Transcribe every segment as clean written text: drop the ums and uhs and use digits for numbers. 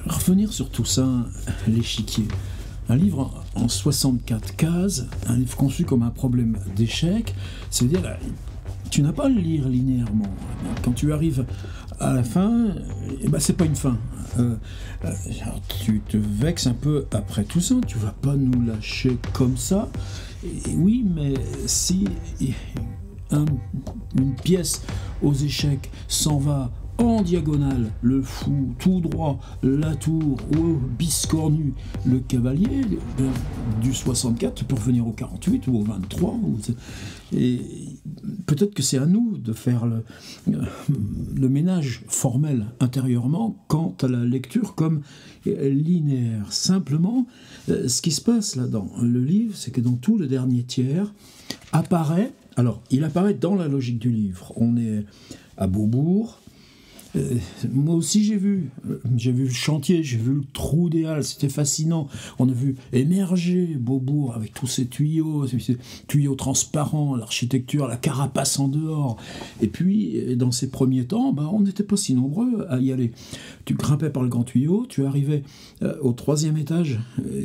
revenir sur Toussaint, l'échiquier. Un livre en 64 cases, un livre conçu comme un problème d'échec, c'est-à-dire tu n'as pas à le lire linéairement. Quand tu arrives à la fin, c'est pas une fin. Alors, tu te vexes un peu après Toussaint, tu vas pas nous lâcher comme ça. Et oui, mais si une pièce aux échecs s'en va en diagonale, le fou, tout droit, la tour, ou biscornu, le cavalier, du 64, tu peux revenir au 48 ou au 23. Et peut-être que c'est à nous de faire le ménage formel intérieurement quant à la lecture comme linéaire. Simplement, ce qui se passe là dans le livre, c'est que dans tout le dernier tiers, il apparaît dans la logique du livre. On est à Beaubourg. Moi aussi j'ai vu le chantier, j'ai vu le trou des Halles, c'était fascinant. On a vu émerger Beaubourg avec tous ces tuyaux transparents, l'architecture, la carapace en dehors. Et puis dans ces premiers temps, on n'était pas si nombreux à y aller. Tu grimpais par le grand tuyau, tu arrivais au 3e étage,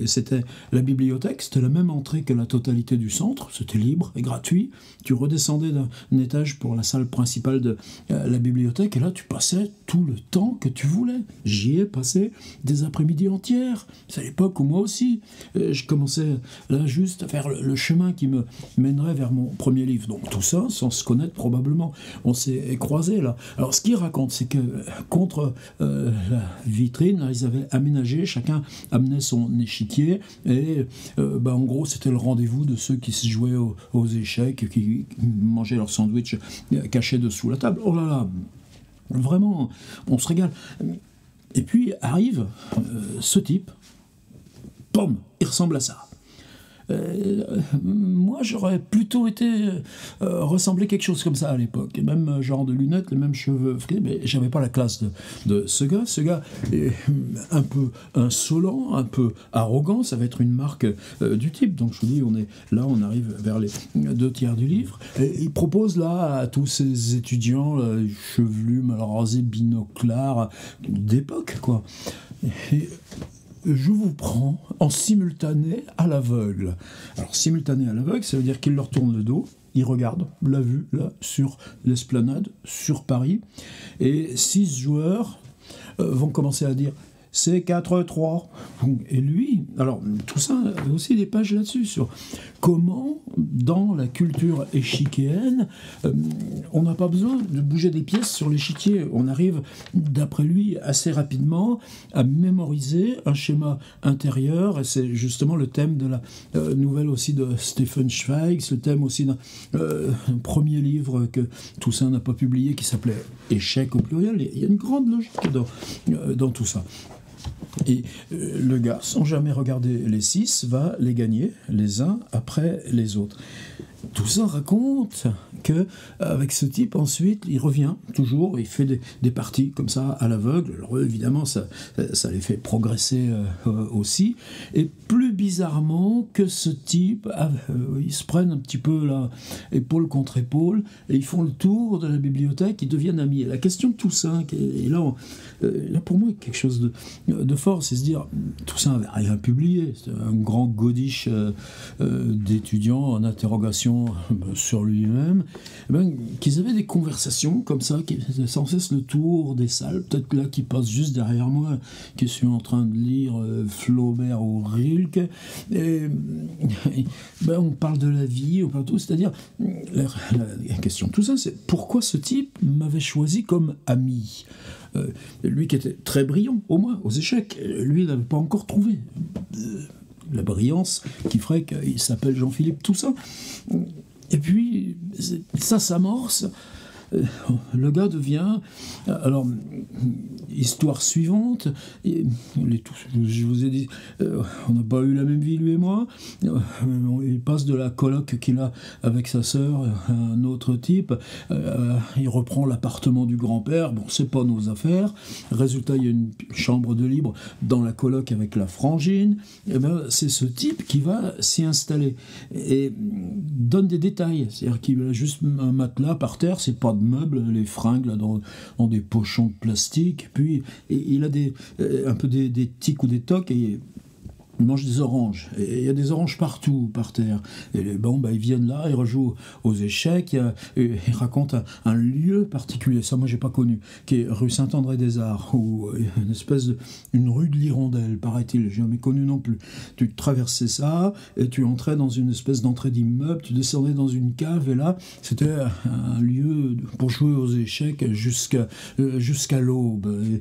c'était la bibliothèque, c'était la même entrée que la totalité du centre, c'était libre et gratuit. Tu redescendais d'un étage pour la salle principale de la bibliothèque, et là tu passais tout le temps que tu voulais. J'y ai passé des après-midi entières. C'est à l'époque où moi aussi, je commençais là juste à faire le chemin qui me mènerait vers mon premier livre. Donc tout ça, sans se connaître probablement. On s'est croisés là. Alors ce qu'il raconte, c'est que contre la vitrine, là, ils avaient aménagé, chacun amenait son échiquier, et en gros c'était le rendez-vous de ceux qui se jouaient aux échecs, qui mangeaient leur sandwich caché dessous la table. Oh là là, vraiment, on se régale. Et puis arrive ce type, pom, il ressemble à ça. Moi, j'aurais plutôt ressemblé quelque chose comme ça à l'époque. Même genre de lunettes, les mêmes cheveux, mais j'avais pas la classe de ce gars. Ce gars est un peu insolent, un peu arrogant. Ça va être une marque du type. Donc je vous dis, on arrive vers les 2 tiers du livre. Et il propose là à tous ces étudiants chevelus, mal rasés, binoclars d'époque, quoi. Et je vous prends en simultané à l'aveugle. Alors, simultané à l'aveugle, ça veut dire qu'il leur tourne le dos, il regarde la vue, là, sur l'esplanade, sur Paris, et 6 joueurs vont commencer à dire « c'est 4-3 ». Et lui, alors, tout ça, aussi des pages là-dessus, sur comment, dans la culture échiquéenne, on n'a pas besoin de bouger des pièces sur l'échiquier. On arrive, d'après lui, assez rapidement à mémoriser un schéma intérieur, et c'est justement le thème de la nouvelle aussi de Stefan Zweig, le thème aussi d'un premier livre que Toussaint n'a pas publié, qui s'appelait « Échec » au pluriel. Il y a une grande logique dans tout ça. Et le gars, sans jamais regarder les 6, va les gagner les uns après les autres. Toussaint raconte que avec ce type, ensuite, il revient toujours, il fait des parties comme ça à l'aveugle. Alors évidemment, ça les fait progresser aussi. Et plus bizarrement que ce type, ils se prennent un petit peu là, épaule contre épaule, et ils font le tour de la bibliothèque, ils deviennent amis. Et la question de Toussaint, et là pour moi, quelque chose de fort, c'est se dire, Toussaint n'avait rien publié, c'était un grand godiche d'étudiants en interrogation sur lui-même, qu'ils avaient des conversations comme ça, qui faisaient sans cesse le tour des salles, peut-être là qui passe juste derrière moi, qui suis en train de lire Flaubert ou Rilke, et on parle de la vie, on parle de tout, c'est-à-dire la question de tout ça, c'est pourquoi ce type m'avait choisi comme ami. Lui qui était très brillant, au moins, aux échecs, lui il n'avait pas encore trouvé la brillance qui ferait qu'il s'appelle Jean-Philippe Toussaint. Et puis, ça s'amorce. Le gars devient... Alors, histoire suivante, je vous ai dit, on n'a pas eu la même vie, lui et moi. Il passe de la coloc qu'il a avec sa sœur à un autre type. Il reprend l'appartement du grand-père. Bon, c'est pas nos affaires. Résultat, il y a une chambre de libre dans la coloc avec la frangine. Et c'est ce type qui va s'y installer. Et donne des détails. C'est-à-dire qu'il a juste un matelas par terre, c'est pas meuble les fringues là, dans des pochons de plastique. Puis il a un peu des tics ou des tocs et il mange des oranges. Et il y a des oranges partout par terre. Et ils viennent là, ils rejouent aux échecs. Ils racontent un lieu particulier, ça moi j'ai pas connu, qui est rue Saint-André-des-Arts, où une rue de l'Hirondelle, paraît-il, j'ai jamais connu non plus. Tu traversais ça et tu entrais dans une espèce d'entrée d'immeuble, tu descendais dans une cave et là c'était un lieu pour jouer aux échecs jusqu'à l'aube.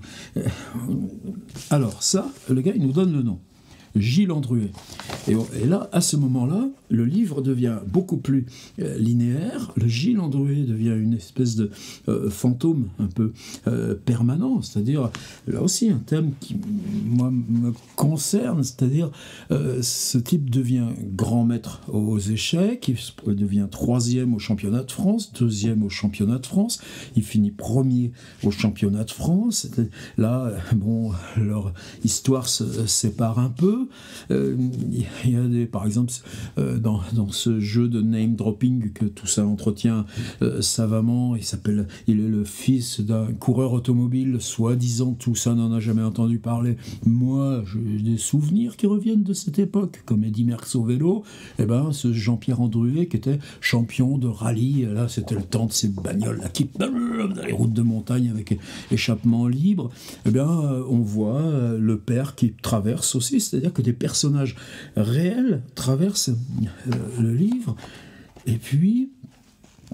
Alors ça, le gars il nous donne le nom. Gilles Andruet. Et là, à ce moment-là, le livre devient beaucoup plus linéaire. Le Gilles Andruet devient une espèce de fantôme un peu permanent, c'est-à-dire, là aussi, un thème qui, moi, me concerne, c'est-à-dire, ce type devient grand maître aux échecs, il devient 3e au championnat de France, 2e au championnat de France, il finit 1er au championnat de France. Là, leur histoire se sépare un peu. Il y a par exemple dans ce jeu de name dropping que tout ça entretient savamment, il est le fils d'un coureur automobile, soi-disant, tout ça n'en a jamais entendu parler. Moi j'ai des souvenirs qui reviennent de cette époque, comme Eddy Merckx au vélo, ce Jean-Pierre Andruet qui était champion de rallye, là c'était le temps de ces bagnoles là, qui dans les routes de montagne avec échappement libre. On voit le père qui traverse aussi, c'est-à-dire que des personnages réels traversent le livre, et puis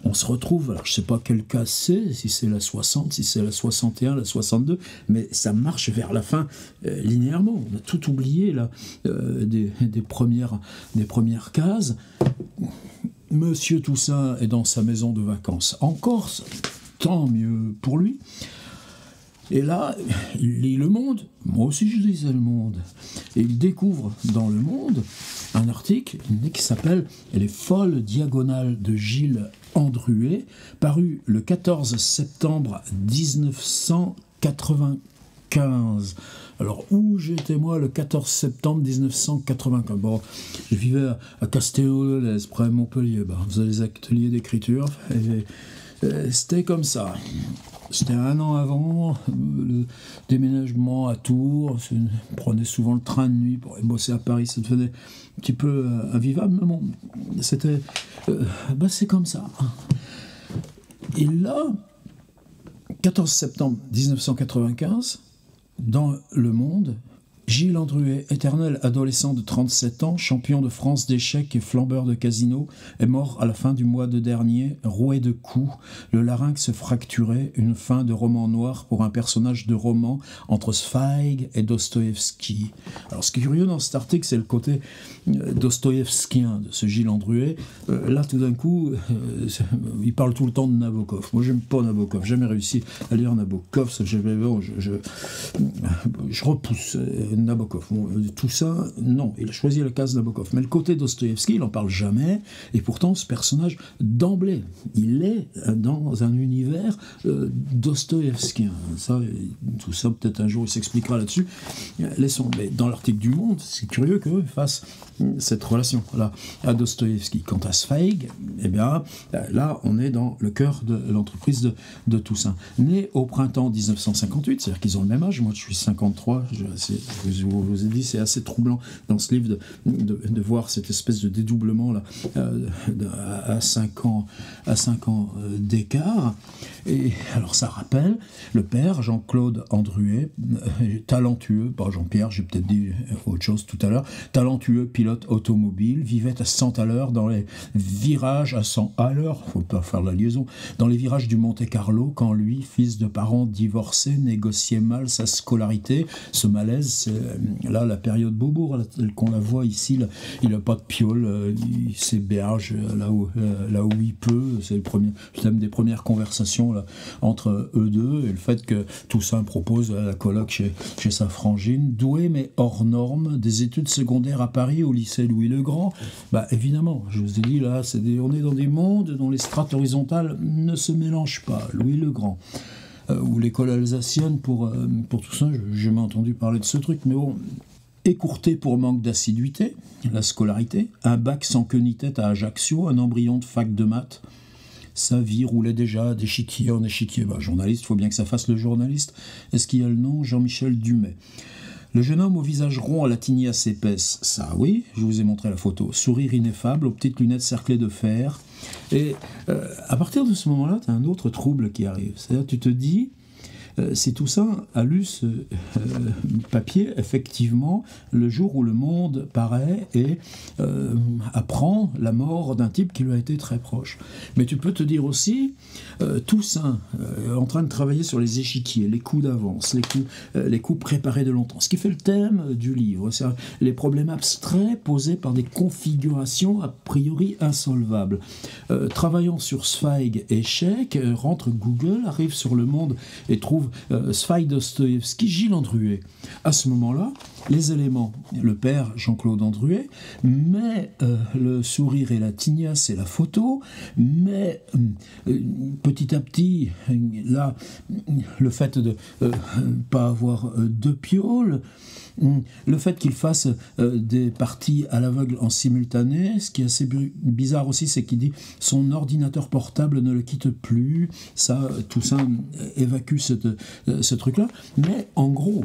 on se retrouve, alors je ne sais pas quel cas c'est, si c'est la 60, si c'est la 61, la 62, mais ça marche vers la fin linéairement. On a tout oublié là, des premières cases. Monsieur Toussaint est dans sa maison de vacances en Corse, tant mieux pour lui. Et là, il lit Le Monde. Moi aussi, je lisais Le Monde. Et il découvre dans Le Monde un article qui s'appelle « Les folles diagonales de Gilles Andruet », paru le 14 septembre 1995. Alors, où j'étais moi le 14 septembre 1995 ? Bon, je vivais à Castéo-de-Lez, près de Montpellier. On faisait les ateliers d'écriture. Et c'était comme ça. C'était un an avant le déménagement à Tours. Je prenais souvent le train de nuit pour aller bosser à Paris. Ça devenait un petit peu invivable, mais bon, c'était... c'est comme ça. Et là, 14 septembre 1995, dans Le Monde, Gilles Andruet, éternel adolescent de 37 ans, champion de France d'échecs et flambeur de casino, est mort à la fin du mois de dernier, roué de coups, le larynx fracturé, une fin de roman noir pour un personnage de roman entre Zweig et Dostoïevski. Alors ce qui est curieux dans cet article, c'est le côté dostoïevskien de ce Gilles Andruet. Là, tout d'un coup, il parle tout le temps de Nabokov. Moi, j'aime pas Nabokov, j'ai jamais réussi à lire Nabokov, je repousse Nabokov. Tout ça, non, il a choisi la case Nabokov. Mais le côté Dostoïevski, il n'en parle jamais, et pourtant, ce personnage, d'emblée, il est dans un univers dostoïevskien. Tout ça, peut-être un jour, il s'expliquera là-dessus. Laissons. Mais dans l'article du Monde, c'est curieux qu'il fasse cette relation-là à Dostoïevski. Quant à Zweig, là, on est dans le cœur de l'entreprise de Toussaint. Né au printemps 1958, c'est-à-dire qu'ils ont le même âge, moi je suis 53, je vous ai dit, c'est assez troublant dans ce livre de voir cette espèce de dédoublement là, à 5 ans d'écart. Et alors ça rappelle le père, Jean-Claude Andruet, talentueux, pas Jean-Pierre, j'ai peut-être dit autre chose tout à l'heure, talentueux pilote automobile, vivait à 100 à l'heure dans les virages à 100 à l'heure, faut pas faire la liaison, dans les virages du Monte-Carlo, quand lui, fils de parents divorcés, négociait mal sa scolarité. Ce malaise, c'est là la période Beaubourg, qu'on la voit ici, là, il n'a pas de piole, il s'héberge là où il peut, c'est le thème des premières conversations là, entre eux deux, et le fait que Toussaint propose à la coloc chez sa frangine, doué mais hors norme, des études secondaires à Paris au lycée Louis-le-Grand. Évidemment, je vous ai dit là, on est dans des mondes dont les strates horizontales ne se mélangent pas. Louis-le-Grand. Ou l'école alsacienne pour Toussaint, je n'ai jamais entendu parler de ce truc, mais bon, écourté pour manque d'assiduité, la scolarité, un bac sans queue ni tête à Ajaccio, un embryon de fac de maths. sa vie roulait déjà d'échiquier en échiquier. Journaliste, il faut bien que ça fasse le journaliste. Est-ce qu'il y a le nom? Jean-Michel Dumet. Le jeune homme au visage rond à la tignasse épaisse, ça oui, je vous ai montré la photo. Sourire ineffable, aux petites lunettes cerclées de fer. Et à partir de ce moment-là, tu as un autre trouble qui arrive. C'est-à-dire, tu te dis, si Toussaint a lu ce papier, effectivement, le jour où le monde paraît et apprend la mort d'un type qui lui a été très proche. Mais tu peux te dire aussi, Toussaint en train de travailler sur les échiquiers, les coups d'avance, les coups préparés de longtemps, ce qui fait le thème du livre, c'est les problèmes abstraits posés par des configurations a priori insolvables. Travaillant sur Zweig et Scheck, rentre Google, arrive sur Le Monde et trouve Zweig, Dostoïevski, Gilles Andruet. À ce moment-là, les éléments, le père Jean-Claude Andruet, mais le sourire et la tignasse et la photo, mais petit à petit, là, le fait de pas avoir de piole, le fait qu'il fasse des parties à l'aveugle en simultané, ce qui est assez bizarre aussi, c'est qu'il dit son ordinateur portable ne le quitte plus. Ça, tout ça évacue ce truc-là. Mais en gros,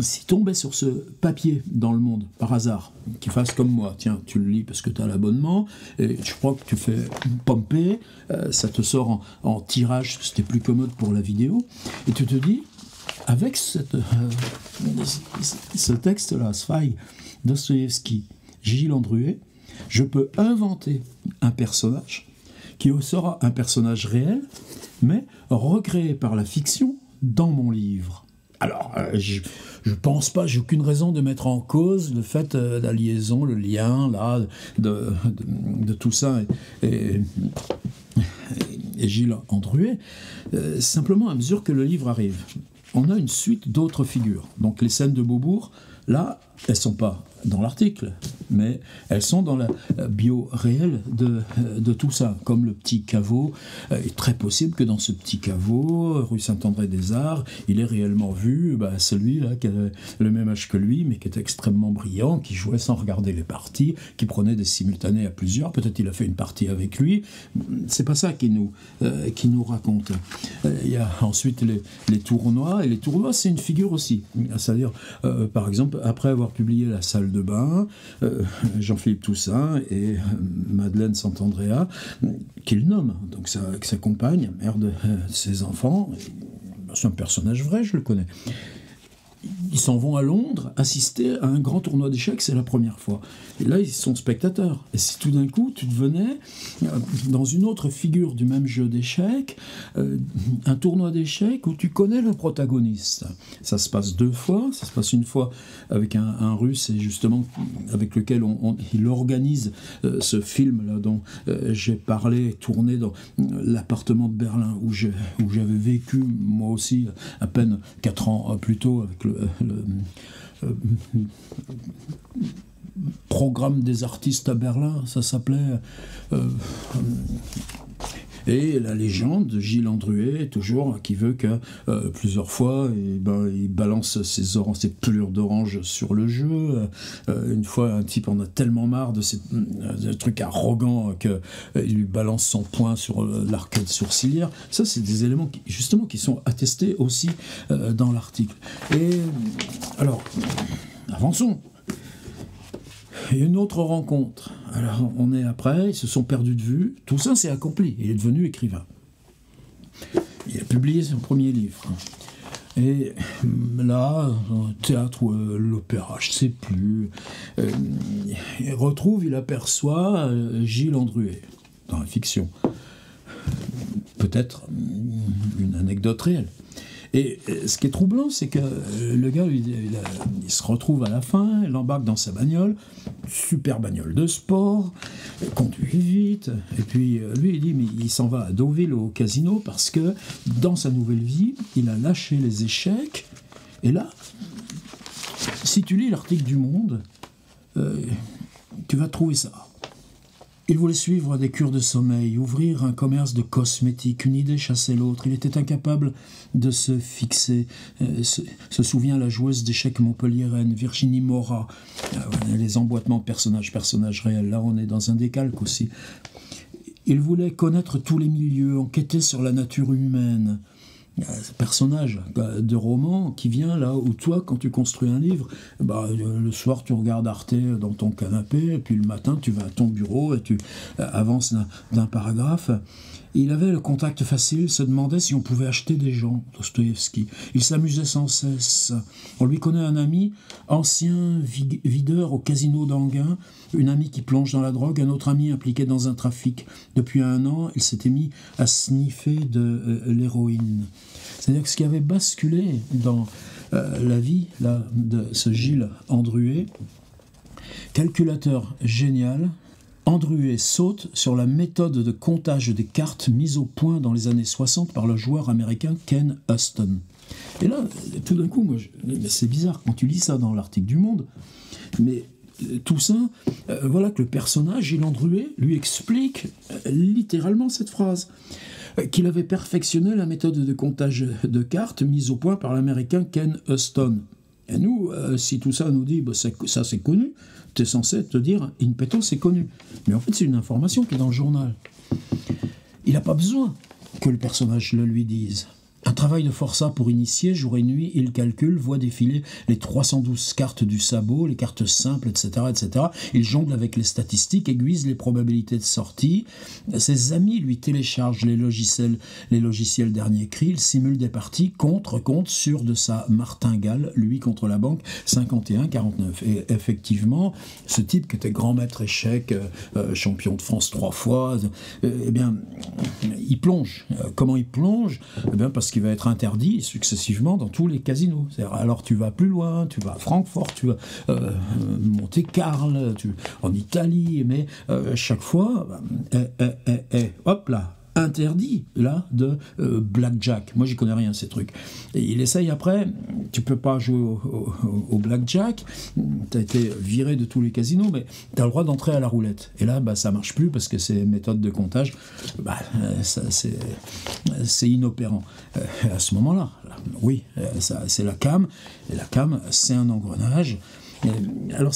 si tombait sur ce papier dans Le Monde, par hasard, qu'il fasse comme moi, tiens, tu le lis parce que tu as l'abonnement, et je crois que tu fais pomper, ça te sort en tirage, c'était plus commode pour la vidéo, et tu te dis, avec ce texte-là, Zweig, Dostoïevski, Gilles Andruet, je peux inventer un personnage qui sera un personnage réel, mais recréé par la fiction dans mon livre. Alors, je pense pas, j'ai aucune raison de mettre en cause le fait, la liaison, le lien, là, de tout ça et Gilles Andruet, simplement à mesure que le livre arrive. On a une suite d'autres figures. Donc les scènes de Beaubourg, là, elles ne sont pas dans l'article, mais elles sont dans la bio réelle de tout ça, comme le petit caveau. Il est très possible que dans ce petit caveau, rue Saint-André-des-Arts, il ait réellement vu celui-là qui a le même âge que lui, mais qui était extrêmement brillant, qui jouait sans regarder les parties, qui prenait des simultanés à plusieurs. Peut-être il a fait une partie avec lui. C'est pas ça qui nous raconte. Il y a ensuite les tournois, et les tournois, c'est une figure aussi. C'est-à-dire, par exemple, après avoir publié La salle de bain, Jean-Philippe Toussaint et Madeleine Santandrea, qu'il nomme, donc sa compagne, mère de ses enfants, c'est un personnage vrai, je le connais. Ils s'en vont à Londres assister à un grand tournoi d'échecs, c'est la première fois. Et là, ils sont spectateurs. Et si tout d'un coup, tu devenais, dans une autre figure du même jeu d'échecs, un tournoi d'échecs où tu connais le protagoniste. Ça se passe 2 fois. Ça se passe une fois avec un Russe, et justement avec lequel il organise ce film-là dont j'ai parlé, tourné dans l'appartement de Berlin, où j'avais vécu, moi aussi, à peine 4 ans plus tôt, avec le programme des artistes à Berlin, ça s'appelait et la légende de Gilles Andruet, toujours, qui veut que plusieurs fois il balance ses pelures d'orange sur le jeu. Une fois, un type en a tellement marre de ces trucs arrogants qu'il lui balance son poing sur l'arcade sourcilière. Ça, c'est des éléments qui sont attestés aussi dans l'article. Et alors, avançons. Il y a une autre rencontre. Alors, on est après, ils se sont perdus de vue. Tout ça, c'est accompli. Il est devenu écrivain. Il a publié son premier livre. Et là, théâtre ou l'opéra, je ne sais plus, il aperçoit Gilles Andruet dans la fiction. Peut-être une anecdote réelle. Et ce qui est troublant, c'est que le gars, il se retrouve à la fin, il embarque dans sa bagnole, super bagnole de sport, conduit vite, et puis lui, il dit, mais il s'en va à Deauville au casino parce que dans sa nouvelle vie, il a lâché les échecs, et là, si tu lis l'article du Monde, tu vas trouver ça. Il voulait suivre des cures de sommeil, ouvrir un commerce de cosmétiques, une idée chassait l'autre. Il était incapable de se fixer. Se souvient la joueuse d'échecs montpelliéraine, Virginie Morat. Les emboîtements personnages réels. Là, on est dans un décalque aussi. Il voulait connaître tous les milieux, enquêter sur la nature humaine. Ce personnage de roman qui vient là où toi, quand tu construis un livre, le soir tu regardes Arte dans ton canapé, et puis le matin tu vas à ton bureau et tu avances d'un paragraphe. Il avait le contact facile, se demandait si on pouvait acheter des gens, Dostoïevski. Il s'amusait sans cesse. On lui connaît un ami, ancien videur au casino d'Anguin, une amie qui plonge dans la drogue, un autre ami impliqué dans un trafic. Depuis 1 an, il s'était mis à sniffer de l'héroïne. C'est-à-dire que ce qui avait basculé dans la vie là, de ce Gilles Andruet, calculateur génial, Andruet saute sur la méthode de comptage des cartes mise au point dans les années 60 par le joueur américain Ken Huston. Et là, tout d'un coup, c'est bizarre quand tu lis ça dans l'article du Monde, mais tout ça, voilà que le personnage, Gilles Andruet, lui explique littéralement cette phrase, qu'il avait perfectionné la méthode de comptage de cartes mise au point par l'américain Ken Huston. Et nous, si tout ça nous dit, ça c'est connu, tu es censé te dire, in petto, c'est connu. Mais en fait, c'est une information qui est dans le journal. Il n'a pas besoin que le personnage le lui dise. Un travail de forçat pour initier, jour et nuit, il calcule, voit défiler les 312 cartes du sabot, les cartes simples, etc., etc. Il jongle avec les statistiques, aiguise les probabilités de sortie. Ses amis lui téléchargent les logiciels dernier cri, il simule des parties contre sûr de sa martingale, lui contre la banque, 51-49. Et effectivement, ce type qui était grand maître échec, champion de France 3 fois, eh bien, il plonge. Comment il plonge ? Eh bien, parce qu'il va être interdit successivement dans tous les casinos. Alors tu vas plus loin, tu vas à Francfort, tu vas Monte-Carlo, en Italie, mais chaque fois, hop là, interdit là de blackjack. Moi j'y connais rien ces trucs. Et il essaye après, tu peux pas jouer au blackjack, tu as été viré de tous les casinos, mais tu as le droit d'entrer à la roulette. Et là ça marche plus parce que ces méthodes de comptage, c'est inopérant. À ce moment-là, oui, c'est la cam, et la cam c'est un engrenage. Et alors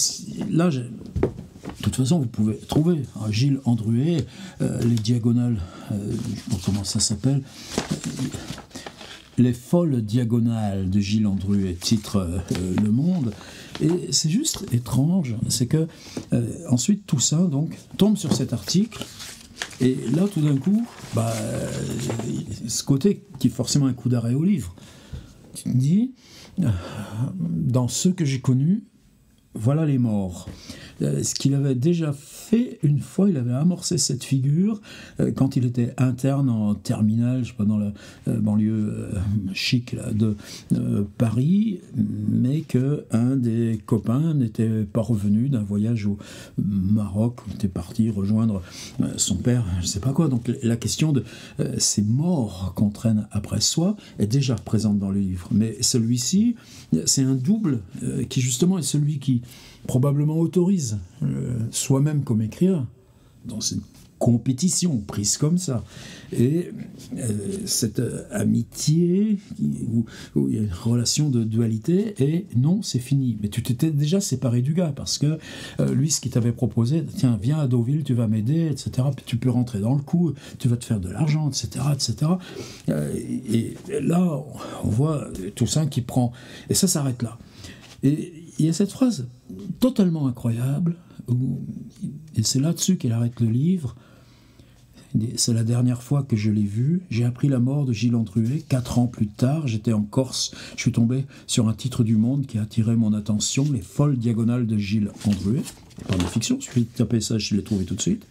là, de toute façon, vous pouvez trouver Gilles Andruet, les diagonales, je ne sais pas comment ça s'appelle, les folles diagonales de Gilles Andruet, titre Le Monde. Et c'est juste étrange, c'est que ensuite tout ça donc tombe sur cet article. Et là, tout d'un coup, ce côté qui est forcément un coup d'arrêt au livre, tu te dis, dans ceux que j'ai connus, voilà les morts. Ce qu'il avait déjà fait une fois, il avait amorcé cette figure quand il était interne en terminale, je sais pas, dans la banlieue chic là, de Paris, mais qu'un des copains n'était pas revenu d'un voyage au Maroc, où il était parti rejoindre son père, je sais pas quoi. Donc la question de ces morts qu'on traîne après soi est déjà présente dans le livre. Mais celui-ci, c'est un double qui justement est celui qui probablement autorise soi-même comme écrivain dans cette compétition prise comme ça. Et cette amitié où il y a une relation de dualité, et non, c'est fini. Mais tu t'étais déjà séparé du gars parce que lui, ce qu'il t'avait proposé, tiens, viens à Deauville, tu vas m'aider, etc. Puis tu peux rentrer dans le coup, tu vas te faire de l'argent, etc., etc. Et là, on voit tout ça qui prend. Et ça s'arrête là. Et il y a cette phrase totalement incroyable, et c'est là-dessus qu'elle arrête le livre. C'est la dernière fois que je l'ai vu. J'ai appris la mort de Gilles Andruet. 4 ans plus tard, j'étais en Corse. Je suis tombé sur un titre du Monde qui a attiré mon attention, Les folles diagonales de Gilles Andruet. Pas de fiction, je suis tapé ça, je l'ai trouvé tout de suite.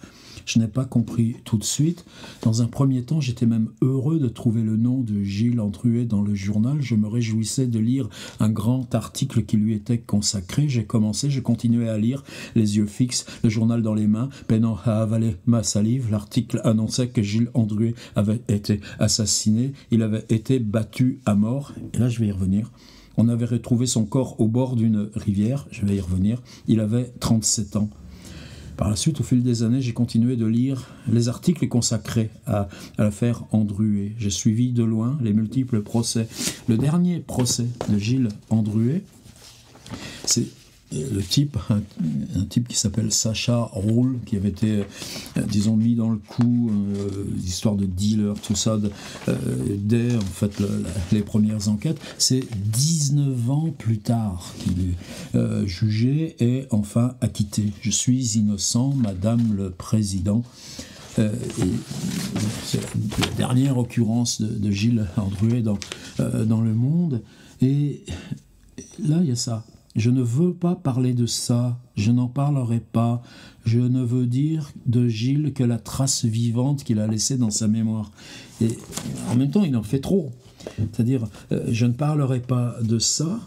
Je n'ai pas compris tout de suite. Dans un premier temps, j'étais même heureux de trouver le nom de Gilles Andruet dans le journal. Je me réjouissais de lire un grand article qui lui était consacré. J'ai continué à lire, les yeux fixes, le journal dans les mains, peinant à avaler ma salive. L'article annonçait que Gilles Andruet avait été assassiné. Il avait été battu à mort. Et là, je vais y revenir. On avait retrouvé son corps au bord d'une rivière. Je vais y revenir. Il avait 37 ans. Par la suite, au fil des années, j'ai continué de lire les articles consacrés à l'affaire Andruet. J'ai suivi de loin les multiples procès. Le dernier procès de Gilles Andruet, c'est le type, un type qui s'appelle Sacha Roule, qui avait été, disons, mis dans le coup, l'histoire de dealer, tout ça, dès en fait les premières enquêtes. C'est 19 ans plus tard qu'il est jugé et enfin acquitté. Je suis innocent, Madame le Président. Et c'est la dernière occurrence de Gilles Andruet dans Le Monde. Et là, il y a ça. Je ne veux pas parler de ça, je n'en parlerai pas, je ne veux dire de Gilles que la trace vivante qu'il a laissée dans sa mémoire. Et en même temps, il en fait trop. C'est-à-dire, je ne parlerai pas de ça.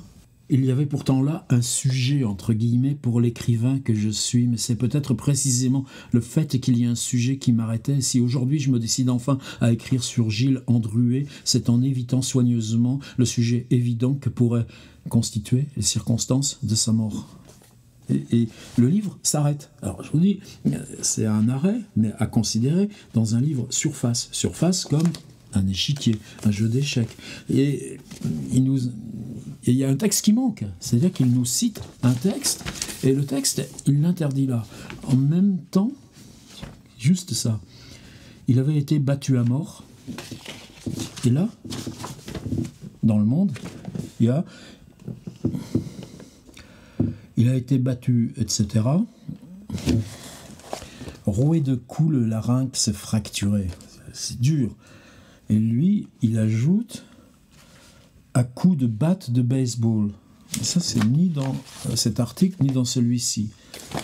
Il y avait pourtant là un sujet, entre guillemets, pour l'écrivain que je suis, mais c'est peut-être précisément le fait qu'il y ait un sujet qui m'arrêtait. Si aujourd'hui je me décide enfin à écrire sur Gilles Andruet, c'est en évitant soigneusement le sujet évident que pourraient constituer les circonstances de sa mort. Et le livre s'arrête. Alors je vous dis, c'est un arrêt, mais à considérer dans un livre surface. Surface comme un échiquier, un jeu d'échecs. Et il y a un texte qui manque, c'est-à-dire qu'il nous cite un texte, et le texte, il l'interdit là. En même temps, juste ça, il avait été battu à mort, et là, dans Le Monde, il a été battu, etc. Roué de coups, le larynx s'est fracturé. C'est dur. Et lui, il ajoute à coups de batte de baseball. Et ça, c'est ni dans cet article, ni dans celui-ci.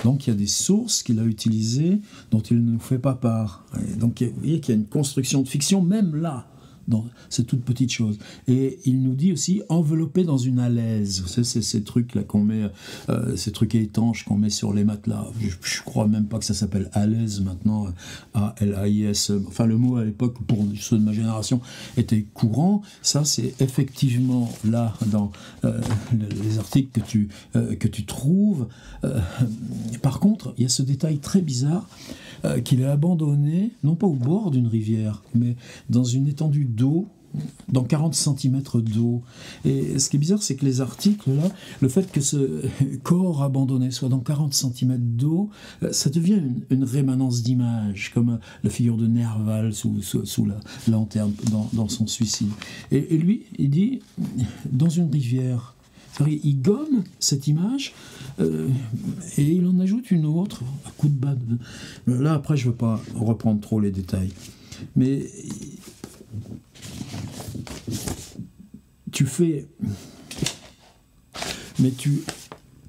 Donc, il y a des sources qu'il a utilisées dont il ne nous fait pas part. Et donc, vous voyez qu'il y a une construction de fiction, même là, dans ces toutes petites choses. Et il nous dit aussi enveloppé dans une alaise. Vous savez, c'est ces trucs-là qu'on met, ces trucs étanches qu'on met sur les matelas. Je crois même pas que ça s'appelle alaise maintenant, A-L-A-I-S. Enfin, le mot à l'époque, pour ceux de ma génération, était courant. Ça, c'est effectivement là, dans les articles que tu trouves. Par contre, il y a ce détail très bizarre qu'il est abandonné, non pas au bord d'une rivière, mais dans une étendue d'eau, dans 40 cm d'eau. Et ce qui est bizarre, c'est que les articles, là, le fait que ce corps abandonné soit dans 40 cm d'eau, ça devient une rémanence d'image, comme la figure de Nerval sous la lanterne dans son suicide. Et lui, il dit, dans une rivière. Il gomme cette image et il en ajoute une autre, à coup de batte. Là, après, je ne veux pas reprendre trop les détails. Mais tu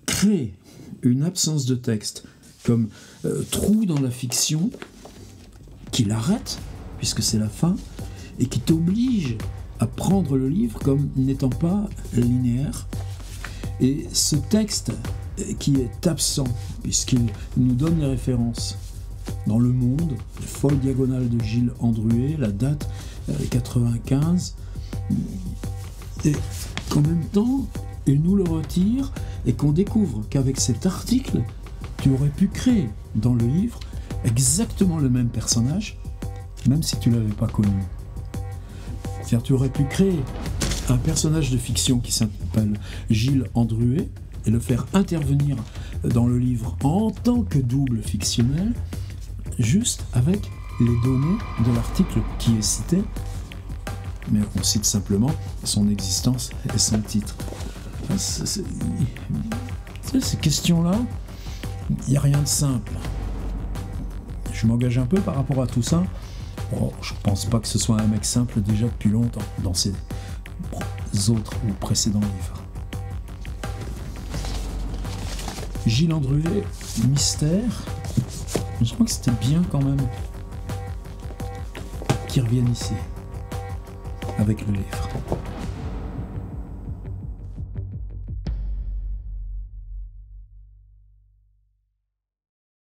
crées une absence de texte comme trou dans la fiction qui l'arrête, puisque c'est la fin, et qui t'oblige à prendre le livre comme n'étant pas linéaire. Et ce texte qui est absent, puisqu'il nous donne les références dans Le Monde, les folles diagonales de Gilles Andruet, la date 95, et qu'en même temps, il nous le retire, et qu'on découvre qu'avec cet article, tu aurais pu créer dans le livre exactement le même personnage, même si tu ne l'avais pas connu. C'est-à-dire, tu aurais pu créer un personnage de fiction qui s'appelle Gilles Andruet et le faire intervenir dans le livre en tant que double fictionnel, juste avec les données de l'article qui est cité, mais on cite simplement son existence et son titre. Ces questions-là, il n'y a rien de simple. Je m'engage un peu par rapport à tout ça. Bon, je ne pense pas que ce soit un mec simple déjà depuis longtemps dans ses autres ou précédents livres. Gilles Andruet, mystère. Je crois que c'était bien quand même qu'il revienne ici avec le livre.